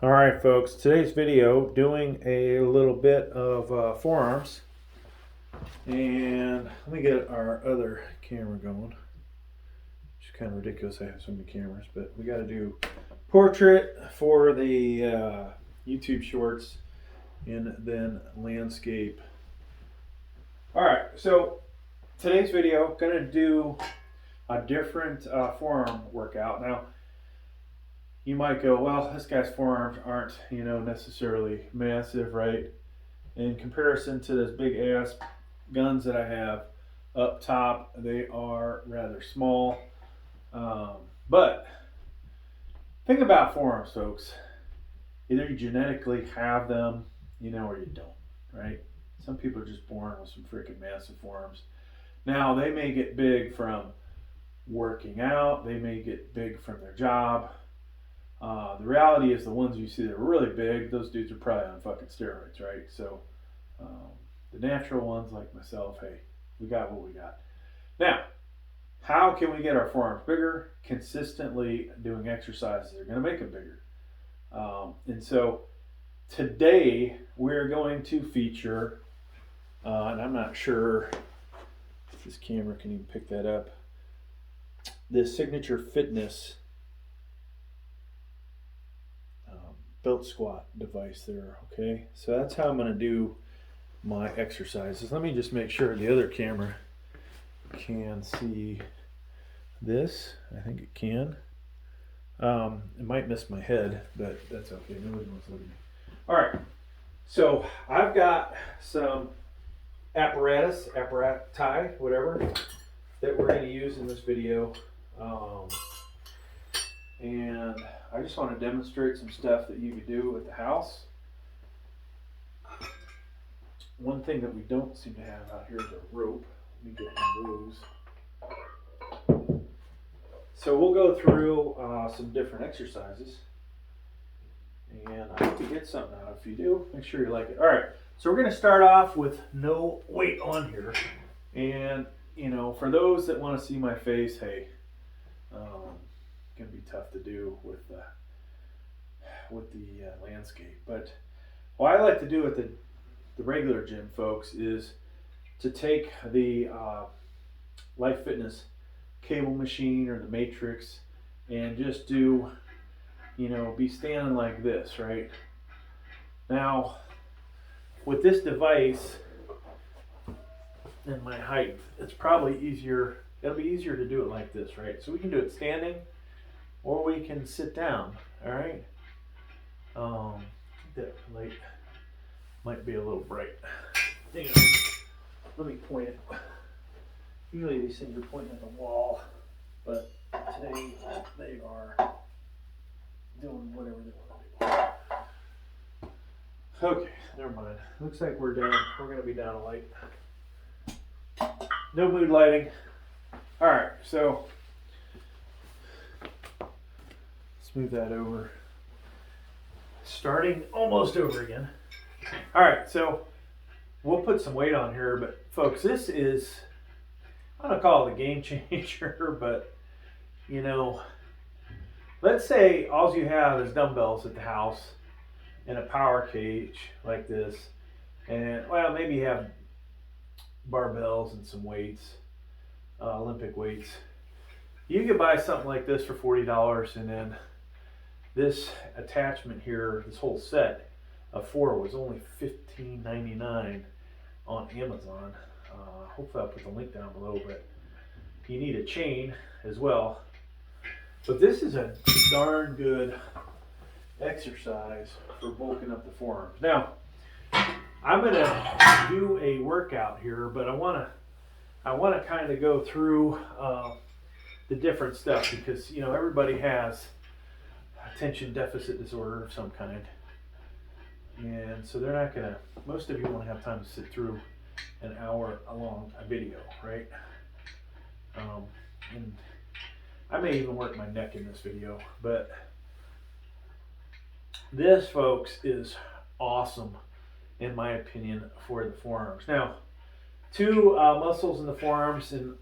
All right, folks, today's video doing a little bit of forearms, and let me get our other camera going. It's kind of ridiculous I have so many cameras, but we got to do portrait for the YouTube shorts and then landscape. All right, so today's video gonna do a different forearm workout. Now you might go, well, this guy's forearms aren't, necessarily massive, right? In comparison to those big ass guns that I have up top, they are rather small. But think about forearms, folks. Either you genetically have them, or you don't, right? Some people are just born with some freaking massive forearms. Now, they may get big from working out. They may get big from their job. The reality is the ones you see that are really big, those dudes are probably on fucking steroids, right? So the natural ones like myself, hey, we got what we got. Now, how can we get our forearms bigger? Consistently doing exercises are going to make them bigger. And so today we're going to feature, and I'm not sure if this camera can even pick that up, this Signature Fitness belt squat device there. Okay, so that's how I'm going to do my exercises. Let me just make sure the other camera can see this. I think it can. It might miss my head, but that's okay. Nobody wants to look at me. All right, so I've got some apparatus, whatever, that we're going to use in this video. And I just want to demonstrate some stuff that you could do at the house. One thing that we don't seem to have out here is a rope. Let me get one of those. So we'll go through some different exercises. And I hope you get something out of it. If you do, make sure you like it. All right, so we're going to start off with no weight on here. And, for those that want to see my face, hey, going to be tough to do with the landscape. But what I like to do at the regular gym, folks, is to take the Life Fitness cable machine or the Matrix and just do, be standing like this, right? Now, with this device and my height, it's probably easier. It'll be easier to do it like this, right? So we can do it standing, or we can sit down, all right? That light might be a little bright. Hang on. Let me point it. Usually these things are pointing at the wall, but today they are doing whatever they want to do. Okay, never mind. Looks like we're down. We're going to be down a light. No mood lighting. All right, so move that over. Starting almost over again. All right, so we'll put some weight on here, but folks, this is, I don't call it a game changer, but let's say all you have is dumbbells at the house and a power cage like this, and maybe you have barbells and some weights, Olympic weights. You could buy something like this for $40, and then this attachment here, this whole set of 4 was only $15.99 on Amazon. Hopefully I'll put the link down below, but you need a chain as well. But this is a darn good exercise for bulking up the forearms. Now, I'm going to do a workout here, but I want to kind of go through the different stuff because, everybody has attention deficit disorder of some kind, and so they're not gonna, most of you won't have time to sit through an hour long video, right? And I may even work my neck in this video, but this, folks, is awesome in my opinion for the forearms. Now, 2 muscles in the forearms, and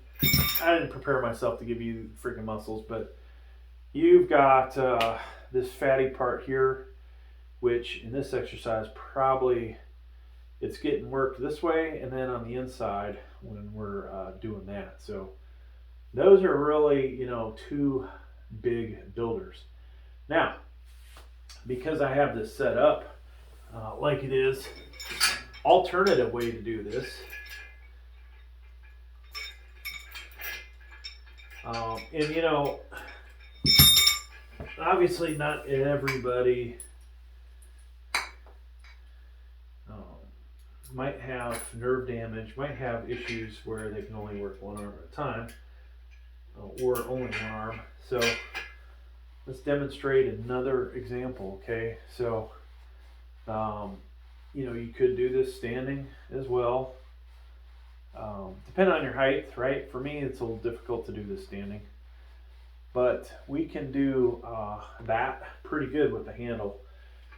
I didn't prepare myself to give you freaking muscles, but you've got this fatty part here which in this exercise probably it's getting worked this way and then on the inside when we're doing that. So those are really, you know, two big builders. Now, because I have this set up like it is, alternative way to do this. And you know, obviously not everybody might have nerve damage, might have issues where they can only work one arm at a time, or only one arm. So let's demonstrate another example, okay? So, you know, you could do this standing as well. Depending on your height, right? For me, it's a little difficult to do this standing. But we can do that pretty good with the handle.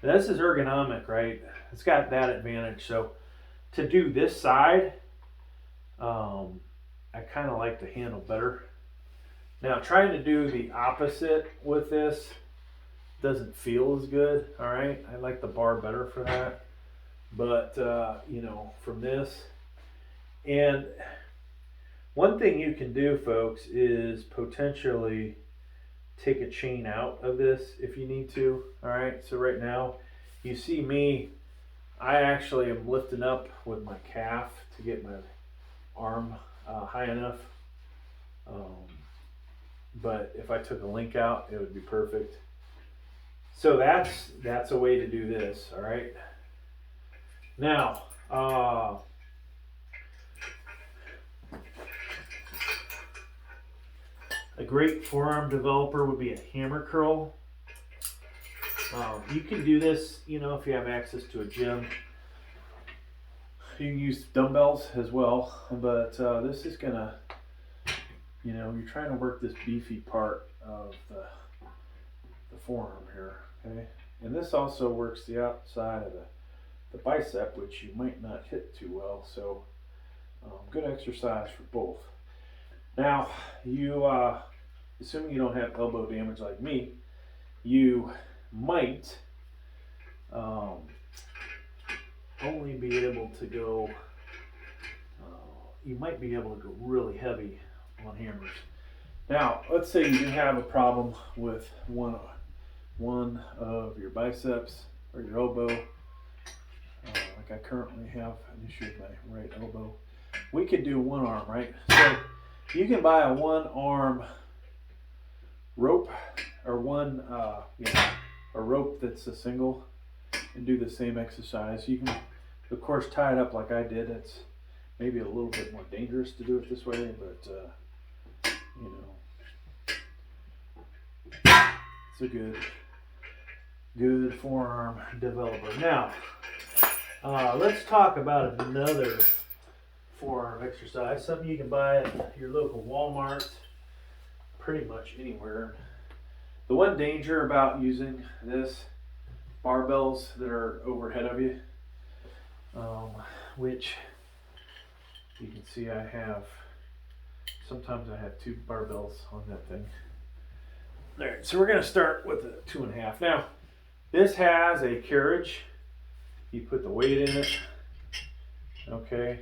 And this is ergonomic, right? It's got that advantage. So to do this side, I kind of like the handle better. Now trying to do the opposite with this doesn't feel as good, all right? I like the bar better for that. But, you know, from this, and one thing you can do, folks, is potentially take a chain out of this if you need to, all right? So right now, you see me, I actually am lifting up with my calf to get my arm high enough. But if I took a link out, it would be perfect. So that's a way to do this, all right? Now, a great forearm developer would be a hammer curl. You can do this, you know, if you have access to a gym. You can use dumbbells as well, but this is gonna, you know, you're trying to work this beefy part of the forearm here, okay? And this also works the outside of the bicep, which you might not hit too well, so good exercise for both. Now, you, assuming you don't have elbow damage like me, you might only be able to go, you might be able to go really heavy on hammers. Now, let's say you have a problem with one of your biceps or your elbow, like I currently have an issue with my right elbow. We could do one arm, right? So you can buy a one arm rope or a rope that's a single and do the same exercise. You can, of course, tie it up like I did. It's maybe a little bit more dangerous to do it this way, but you know, it's a good forearm developer. Now, let's talk about another forearm exercise, something you can buy at your local Walmart, pretty much anywhere. The one danger about using this, barbells that are overhead of you, which you can see I have, sometimes I have two barbells on that thing. All right, so we're going to start with a 2.5. Now, this has a carriage. You put the weight in it, okay,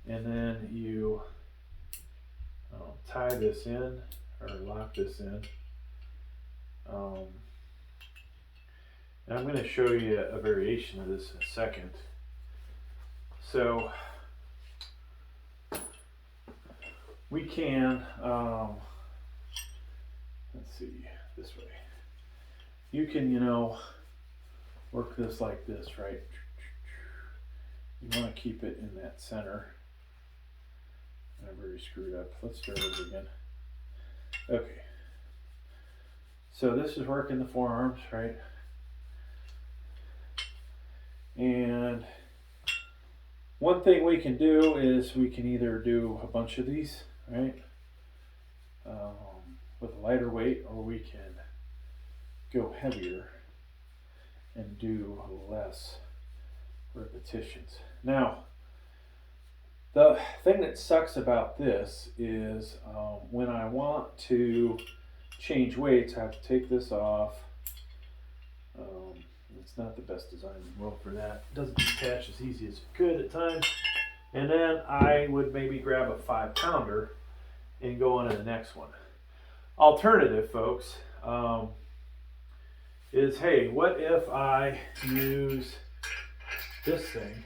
and then you tie this in or lock this in. And I'm going to show you a variation of this in a second. So we can, let's see, this way. You can, you know, work this like this, right? You want to keep it in that center. I'm very screwed up. Let's start over again. Okay. So this is working the forearms, right? And one thing we can do is we can either do a bunch of these, right? With a lighter weight, or we can go heavier and do less repetitions. Now, the thing that sucks about this is when I want to change weights, I have to take this off. It's not the best design in the world for that. It doesn't detach as easy as it could at times. And then I would maybe grab a 5-pounder and go on to the next one. Alternative, folks, is, hey, what if I use this thing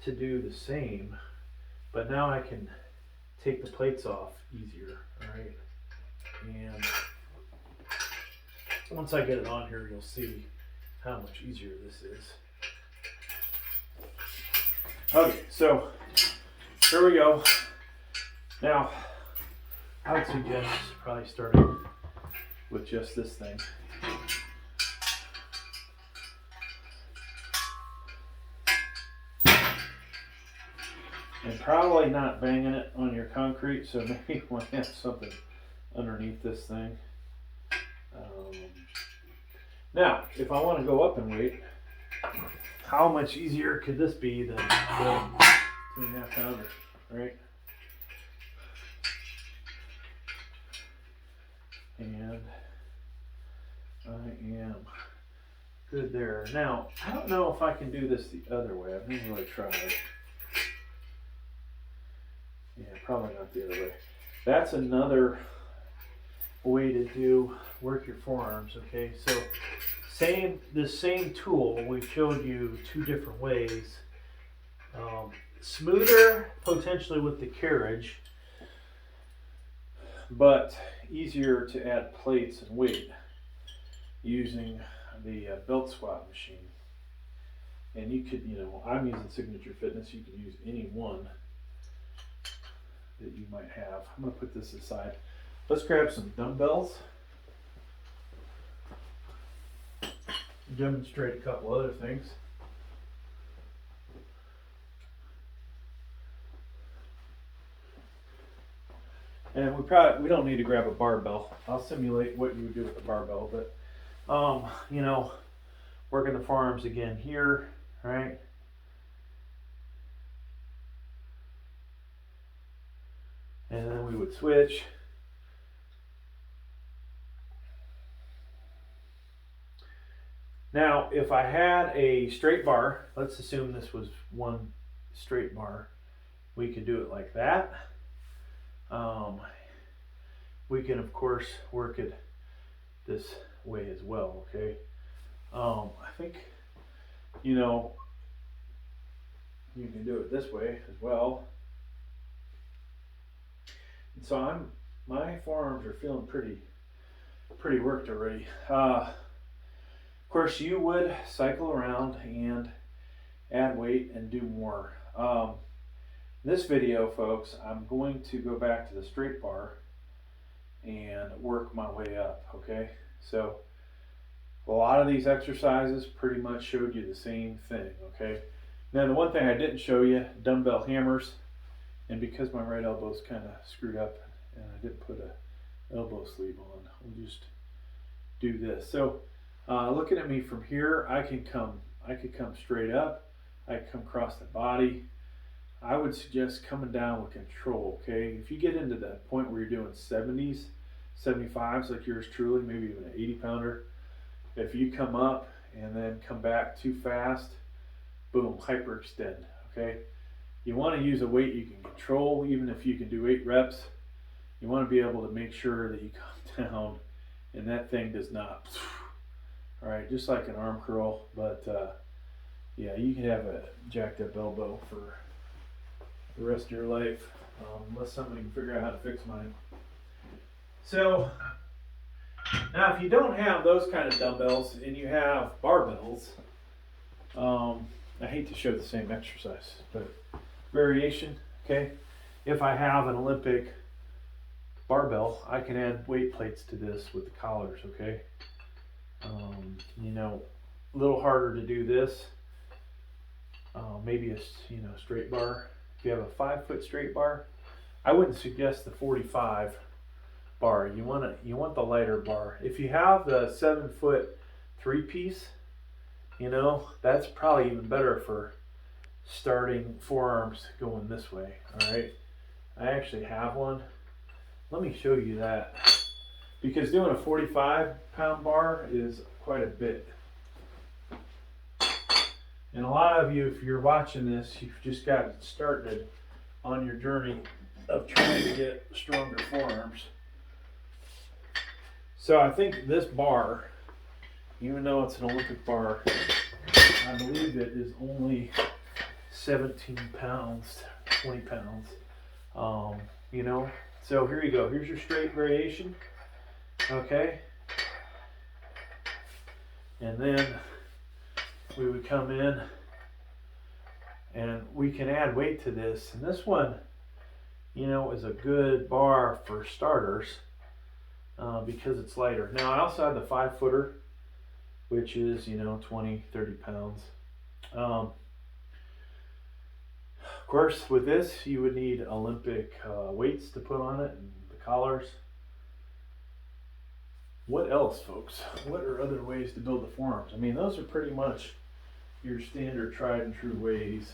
to do the same, but now I can take the plates off easier, all right? And once I get it on here, you'll see how much easier this is. Okay, so here we go. Now, I would suggest probably starting with just this thing. And probably not banging it on your concrete, so maybe you want to have something underneath this thing. Now, if I want to go up in weight, how much easier could this be than 2.5 pounder, right? And I am good there. Now, I don't know if I can do this the other way. I've never really tried. Yeah, probably not the other way. That's another way to work your forearms, okay? So the same tool, we showed you 2 different ways. Smoother, potentially with the carriage, but easier to add plates and weight using the belt squat machine. And you could, I'm using Signature Fitness. You can use any one that you might have. I'm going to put this aside. Let's grab some dumbbells. Demonstrate a couple other things. And we don't need to grab a barbell. I'll simulate what you would do with the barbell, but working the forearms again here, right? And then we would switch. Now, if I had a straight bar, let's assume this was one straight bar, we could do it like that. We can, of course, work it this way as well, okay? I think, you can do it this way as well. And so my forearms are feeling pretty worked already. Of course, you would cycle around and add weight and do more. This video, folks, I'm going to go back to the straight bar and work my way up, okay? So a lot of these exercises pretty much showed you the same thing, okay? Now, the one thing I didn't show you, dumbbell hammers, and because my right elbow's kind of screwed up and I didn't put a elbow sleeve on, we'll just do this. So looking at me from here, I could come straight up. I could come across the body. I would suggest coming down with control, okay? If you get into that point where you're doing 70s, 75s like yours truly, maybe even an 80-pounder, if you come up and then come back too fast, boom, hyperextend, okay? You want to use a weight you can control, even if you can do 8 reps. You want to be able to make sure that you come down and that thing does not, all right, just like an arm curl, but yeah, you can have a jacked up elbow for the rest of your life, unless somebody can figure out how to fix mine. So now if you don't have those kind of dumbbells and you have barbells, I hate to show the same exercise, but variation, okay? If I have an Olympic barbell, I can add weight plates to this with the collars, okay? A little harder to do this. Maybe a straight bar. If you have a 5-foot straight bar, I wouldn't suggest the 45 bar. You want the lighter bar. If you have the 7-foot 3-piece, that's probably even better for starting forearms going this way. All right, I actually have one. Let me show you that, because doing a 45-pound bar is quite a bit And a lot of you, if you're watching this, you've just got started on your journey of trying to get stronger forearms. So I think this bar, even though it's an Olympic bar, I believe it is only 17 pounds, 20 pounds. You know, so here you go. Here's your straight variation. Okay. And then we would come in and we can add weight to this. And this one, you know, is a good bar for starters because it's lighter. Now I also have the 5-footer, which is, you know, 20, 30 pounds. Of course, with this, you would need Olympic weights to put on it and the collars. What else, folks? What are other ways to build the forearms? I mean, those are pretty much your standard tried and true ways.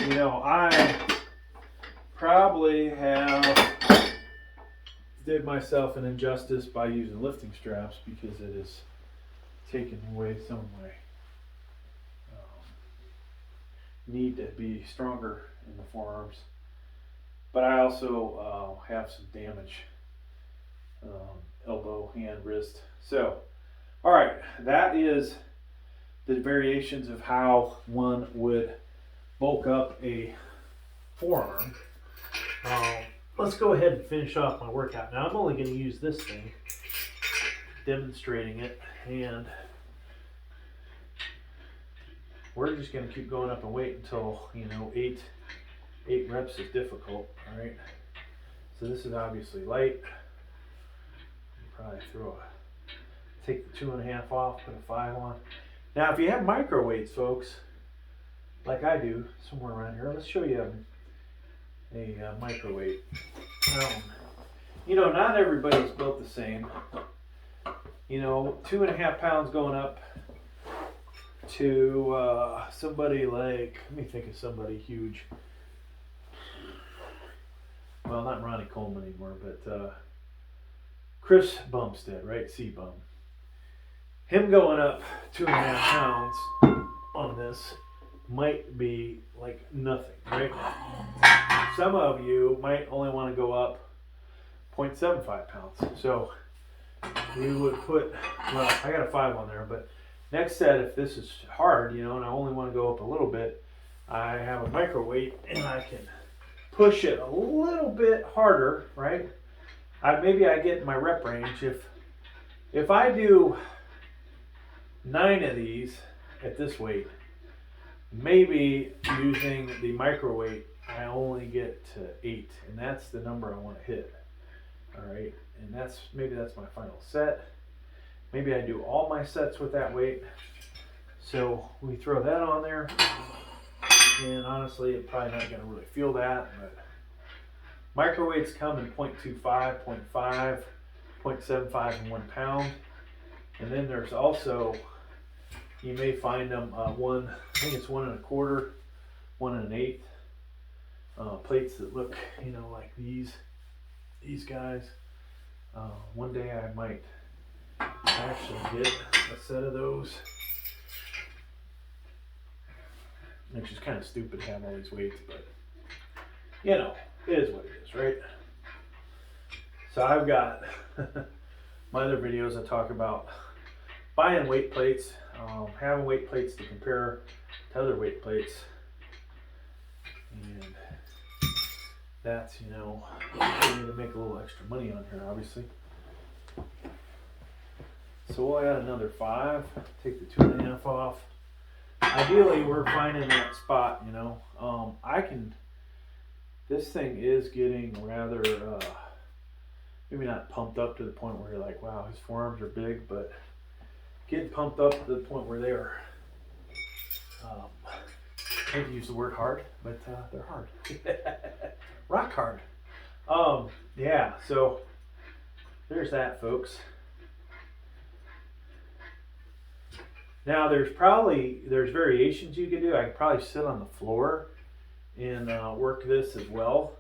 You know, I probably did myself an injustice by using lifting straps because it is taking away some of my need to be stronger in the forearms. But I also have some damage, elbow, hand, wrist. So, all right, that is the variations of how one would bulk up a forearm. Let's go ahead and finish off my workout. Now I'm only going to use this thing, demonstrating it, and we're just going to keep going up and wait until, you know, 8 reps is difficult. All right, so this is obviously light. Probably take the 2.5 off, put a 5 on. Now if you have micro weights, folks, like I do somewhere around here, let's show you a micro weight. You know, not everybody's built the same. You know, 2.5 pounds going up to somebody like, let me think of somebody huge. Well, not Ronnie Coleman anymore, but Chris Bumstead, right? C-Bum. Him going up 2.5 pounds on this might be like nothing, right? Some of you might only want to go up 0.75 pounds. So you would put, well, I got a 5 on there, but next set, if this is hard, you know, and I only want to go up a little bit, I have a micro weight and I can push it a little bit harder, right? Maybe I get in my rep range. If I do 9 of these at this weight, maybe using the micro weight, I only get to 8, and that's the number I want to hit. All right, and maybe that's my final set. Maybe I do all my sets with that weight. So we throw that on there, and honestly, it's probably not going to really feel that, but micro weights come in 0.25, 0.5, 0.75, and 1 pound. And then there's also, you may find them I think it's 1 1/4, 1 1/8 plates that look, you know, like these guys. One day I might actually get a set of those. Which is kind of stupid to have all these weights, but you know, it is what it is, right? So I've got my other videos I talk about buying weight plates, having weight plates to compare to other weight plates, and that's, you know, you need to make a little extra money on here, obviously. So we'll add another 5, take the 2.5 off. Ideally, we're finding that spot, you know. This thing is getting rather, maybe not pumped up to the point where you're like, wow, his forearms are big, but getting pumped up to the point where they are, I hate to use the word hard, but they're hard. Rock hard. Yeah, so there's that, folks. Now there's variations you could do. I could probably sit on the floor and work this as well,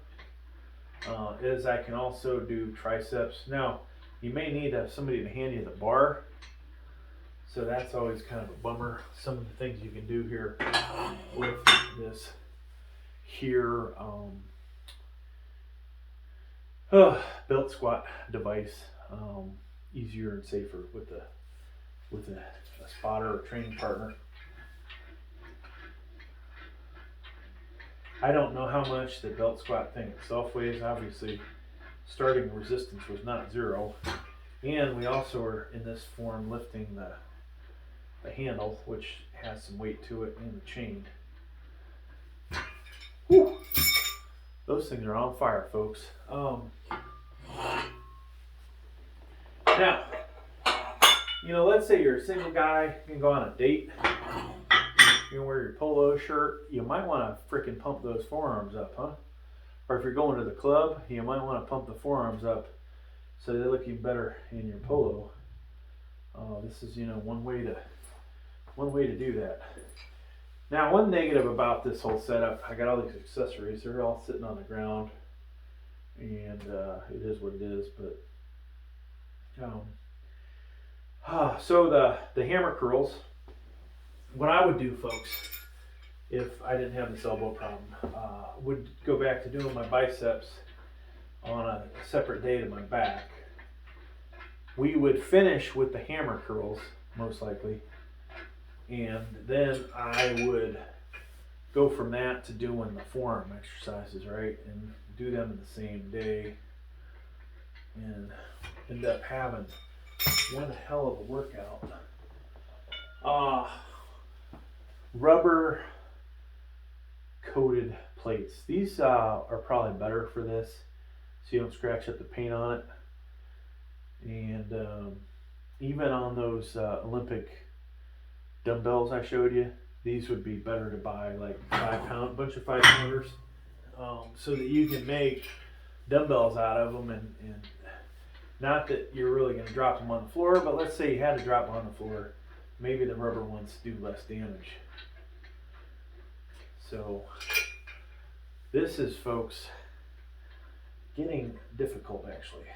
as I can also do triceps. Now You may need somebody to hand you the bar. So that's always kind of a bummer. Some of the things you can do here with this here belt squat device, easier and safer with a spotter or training partner. I don't know how much the belt squat thing itself weighs. Obviously, starting resistance was not 0, and we also are in this form lifting the handle, which has some weight to it, and the chain. Whew. Those things are on fire, folks. Now, let's say you're a single guy, you can go on a date, you can wear your polo shirt, you might want to freaking pump those forearms up, huh? Or if you're going to the club, you might want to pump the forearms up so they look even better in your polo. This is, one way to do that. Now, one negative about this whole setup, I got all these accessories. They're all sitting on the ground, and it is what it is. But so the hammer curls. What I would do, folks, if I didn't have this elbow problem, would go back to doing my biceps on a separate day to my back. We would finish with the hammer curls, most likely. And then I would go from that to doing the forearm exercises, right? And do them in the same day. And end up having one hell of a workout. Rubber coated plates. These are probably better for this, so you don't scratch up the paint on it. And even on those Olympic dumbbells I showed you, these would be better to buy, like bunch of 5-pounders, so that you can make dumbbells out of them, and not that you're really going to drop them on the floor, but let's say you had to drop them on the floor, maybe the rubber ones do less damage. So this is, folks, getting difficult, actually.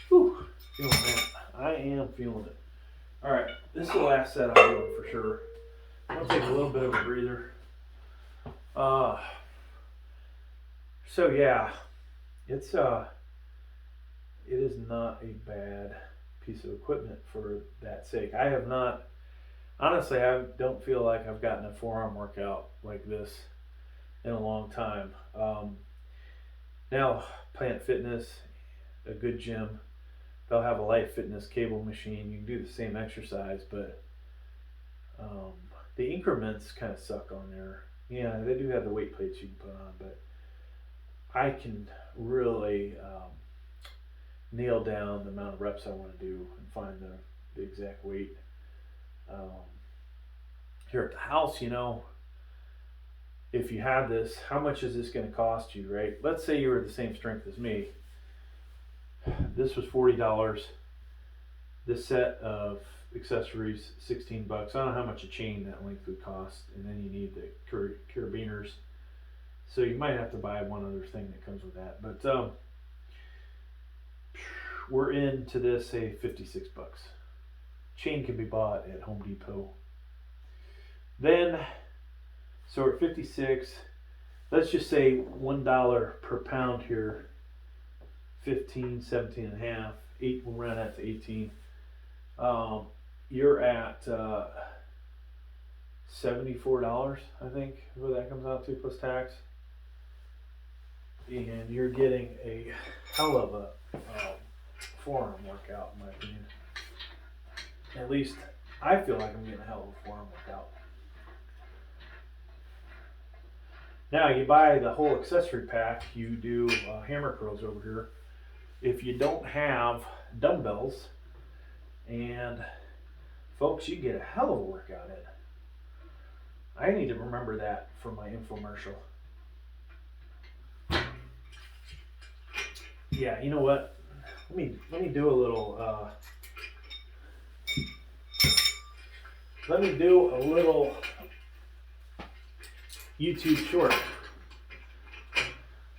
Whew, feeling that. I am feeling it. All right, this is the last set I'm doing for sure. I'll take a little bit of a breather. So yeah, it is not a bad piece of equipment for that sake. I have not, honestly, I don't feel like I've gotten a forearm workout like this in a long time. Now, Planet Fitness, a good gym, they'll have a Life Fitness cable machine. You can do the same exercise, but the increments kind of suck on there. Yeah, they do have the weight plates you can put on, but I can really nail down the amount of reps I want to do and find the exact weight. Here at the house, if you have this, how much is this going to cost you, right? Let's say you were the same strength as me. This was $40. This set of accessories, $16. I don't know how much a chain that length would cost, and then you need the carabiners. So you might have to buy one other thing that comes with that. But we're into this, say, $56. Chain can be bought at Home Depot. Then, so we're at 56. Let's just say $1 per pound here. 15, 17 and a half. 8, we'll round that to 18. You're at $74, I think, what that comes out to plus tax. And you're getting a hell of a forearm workout, in my opinion. At least I feel like I'm getting a hell of a forearm workout. Now you buy the whole accessory pack. You do hammer curls over here. If you don't have dumbbells, and folks, you get a hell of a workout in. I need to remember that for my infomercial. Yeah, you know what? Let me do a little YouTube short.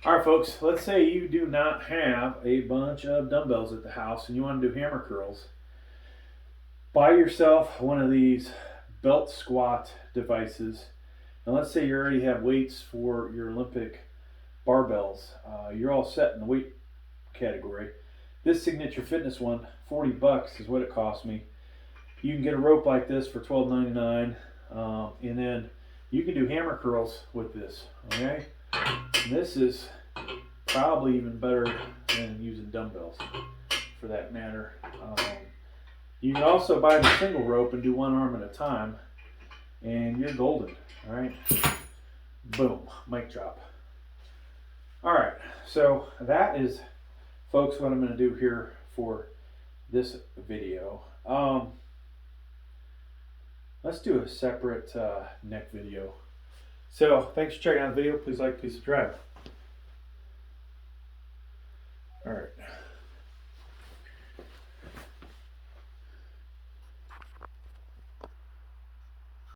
All right, folks, let's say you do not have a bunch of dumbbells at the house and you want to do hammer curls. Buy yourself one of these belt squat devices. And let's say you already have weights for your Olympic barbells. You're all set in the weight category. This Signature Fitness one, 40 bucks is what it cost me. You can get a rope like this for $12.99, and then you can do hammer curls with this, okay? And this is probably even better than using dumbbells for that matter. You can also buy the single rope and do one arm at a time, and you're golden, all right? Boom, mic drop. All right, so that is, folks, what I'm going to do here for this video. Let's do a separate neck video. So thanks for checking out the video. Please like, please subscribe. All right.